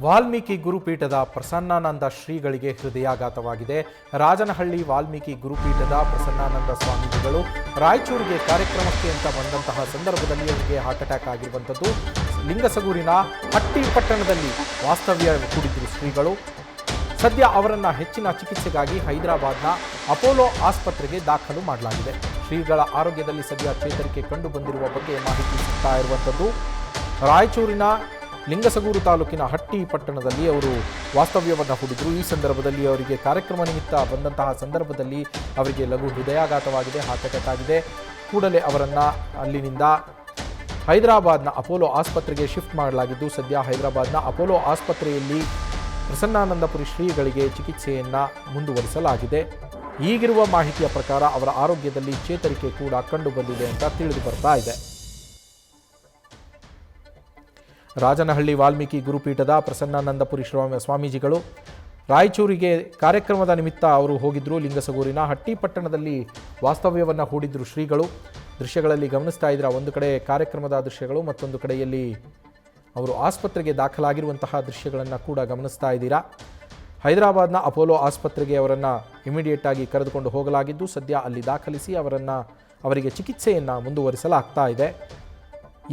ವಾಲ್ಮೀಕಿ ಗುರುಪೀಠದ ಪ್ರಸನ್ನಾನಂದ ಶ್ರೀಗಳಿಗೆ ಹೃದಯಾಘಾತವಾಗಿದೆ. ರಾಜನಹಳ್ಳಿ ವಾಲ್ಮೀಕಿ ಗುರುಪೀಠದ ಪ್ರಸನ್ನಾನಂದ ಸ್ವಾಮೀಜಿಗಳು ರಾಯಚೂರಿಗೆ ಕಾರ್ಯಕ್ರಮಕ್ಕೆ ಅಂತ ಬಂದಂತಹ ಸಂದರ್ಭದಲ್ಲಿ ಅವರಿಗೆ ಹಾರ್ಟ್ ಅಟ್ಯಾಕ್ ಆಗಿರುವಂಥದ್ದು. ಲಿಂಗಸಗೂರಿನ ಹಟ್ಟಿ ಪಟ್ಟಣದಲ್ಲಿ ವಾಸ್ತವ್ಯ ಹೂಡಿದ್ರು ಶ್ರೀಗಳು. ಸದ್ಯ ಅವರನ್ನು ಹೆಚ್ಚಿನ ಚಿಕಿತ್ಸೆಗಾಗಿ ಹೈದರಾಬಾದ್ನ ಅಪೋಲೋ ಆಸ್ಪತ್ರೆಗೆ ದಾಖಲು ಮಾಡಲಾಗಿದೆ. ಶ್ರೀಗಳ ಆರೋಗ್ಯದಲ್ಲಿ ಸದ್ಯ ಚೇತರಿಕೆ ಕಂಡು ಬಂದಿರುವ ಬಗ್ಗೆ ಮಾಹಿತಿ ಸಿಗ್ತಾ ಇರುವಂಥದ್ದು. ರಾಯಚೂರಿನ ಲಿಂಗಸಗೂರು ತಾಲೂಕಿನ ಹಟ್ಟಿ ಪಟ್ಟಣದಲ್ಲಿ ಅವರು ವಾಸ್ತವ್ಯವನ್ನು ಹೂಡಿದ್ರು. ಈ ಸಂದರ್ಭದಲ್ಲಿ ಅವರಿಗೆ ಕಾರ್ಯಕ್ರಮ ನಿಮಿತ್ತ ಬಂದಂತಹ ಸಂದರ್ಭದಲ್ಲಿ ಅವರಿಗೆ ಲಘು ಹೃದಯಾಘಾತವಾಗಿದೆ, ಹಾರ್ಟ್ ಅಟ್ಯಾಕ್ ಆಗಿದೆ. ಕೂಡಲೇ ಅವರನ್ನು ಅಲ್ಲಿನಿಂದ ಹೈದರಾಬಾದ್ನ ಅಪೋಲೋ ಆಸ್ಪತ್ರೆಗೆ ಶಿಫ್ಟ್ ಮಾಡಲಾಗಿದ್ದು, ಸದ್ಯ ಹೈದರಾಬಾದ್ನ ಅಪೋಲೋ ಆಸ್ಪತ್ರೆಯಲ್ಲಿ ಪ್ರಸನ್ನಾನಂದಪುರಿ ಶ್ರೀಗಳಿಗೆ ಚಿಕಿತ್ಸೆಯನ್ನು ಮುಂದುವರಿಸಲಾಗಿದೆ. ಈಗಿರುವ ಮಾಹಿತಿಯ ಪ್ರಕಾರ ಅವರ ಆರೋಗ್ಯದಲ್ಲಿ ಚೇತರಿಕೆ ಕೂಡ ಕಂಡು ಬಂದಿದೆ ಅಂತ ತಿಳಿದು ಬರ್ತಾ ಇದೆ. ರಾಜನಹಳ್ಳಿ ವಾಲ್ಮೀಕಿ ಗುರುಪೀಠದ ಪ್ರಸನ್ನಾನಂದಪುರಿ ಸ್ವಾಮೀಜಿಗಳು ರಾಯಚೂರಿಗೆ ಕಾರ್ಯಕ್ರಮದ ನಿಮಿತ್ತ ಅವರು ಹೋಗಿದ್ದರು. ಲಿಂಗಸಗೂರಿನ ಹಟ್ಟಿ ಪಟ್ಟಣದಲ್ಲಿ ವಾಸ್ತವ್ಯವನ್ನು ಹೂಡಿದ್ರು ಶ್ರೀಗಳು. ದೃಶ್ಯಗಳಲ್ಲಿ ಗಮನಿಸ್ತಾ ಇದ್ದೀರಾ, ಒಂದು ಕಡೆ ಕಾರ್ಯಕ್ರಮದ ದೃಶ್ಯಗಳು, ಮತ್ತೊಂದು ಕಡೆಯಲ್ಲಿ ಅವರು ಆಸ್ಪತ್ರೆಗೆ ದಾಖಲಾಗಿರುವಂತಹ ದೃಶ್ಯಗಳನ್ನು ಕೂಡ ಗಮನಿಸ್ತಾ ಇದ್ದೀರಾ. ಹೈದರಾಬಾದ್ನ ಅಪೋಲೋ ಆಸ್ಪತ್ರೆಗೆ ಅವರನ್ನು ಇಮಿಡಿಯೇಟ್ ಆಗಿ ಕರೆದುಕೊಂಡು ಹೋಗಲಾಗಿದ್ದು, ಸದ್ಯ ಅಲ್ಲಿ ದಾಖಲಿಸಿ ಅವರಿಗೆ ಚಿಕಿತ್ಸೆಯನ್ನು ಮುಂದುವರಿಸಲಾಗ್ತಾ ಇದೆ.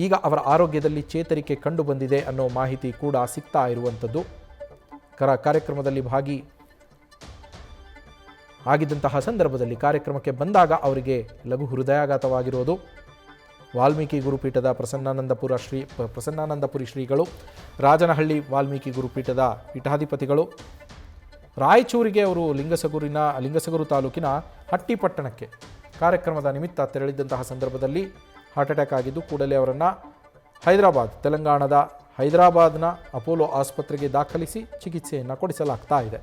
ಈಗ ಅವರ ಆರೋಗ್ಯದಲ್ಲಿ ಚೇತರಿಕೆ ಕಂಡು ಬಂದಿದೆ ಅನ್ನೋ ಮಾಹಿತಿ ಕೂಡ ಸಿಗ್ತಾ ಇರುವಂಥದ್ದು. ಕಾರ್ಯಕ್ರಮದಲ್ಲಿ ಆಗಿದ್ದಂತಹ ಸಂದರ್ಭದಲ್ಲಿ ಕಾರ್ಯಕ್ರಮಕ್ಕೆ ಬಂದಾಗ ಅವರಿಗೆ ಲಘು ಹೃದಯಾಘಾತವಾಗಿರೋದು. ವಾಲ್ಮೀಕಿ ಗುರುಪೀಠದ ಪ್ರಸನ್ನಾನಂದಪುರಿ ಶ್ರೀಗಳು, ರಾಜನಹಳ್ಳಿ ವಾಲ್ಮೀಕಿ ಗುರುಪೀಠದ ಪೀಠಾಧಿಪತಿಗಳು ರಾಯಚೂರಿಗೆ ಅವರು ಲಿಂಗಸಗೂರು ತಾಲೂಕಿನ ಹಟ್ಟಿ ಪಟ್ಟಣಕ್ಕೆ ಕಾರ್ಯಕ್ರಮದ ನಿಮಿತ್ತ ತೆರಳಿದ್ದಂತಹ ಸಂದರ್ಭದಲ್ಲಿ ಹಾರ್ಟ್ ಅಟ್ಯಾಕ್ ಆಗಿದ್ದು, ಕೂಡಲೇ ಅವರನ್ನು ತೆಲಂಗಾಣದ ಹೈದರಾಬಾದ್ನ ಅಪೋಲೋ ಆಸ್ಪತ್ರೆಗೆ ದಾಖಲಿಸಿ ಚಿಕಿತ್ಸೆಯನ್ನು ಕೊಡಿಸಲಾಗ್ತಾ ಇದೆ.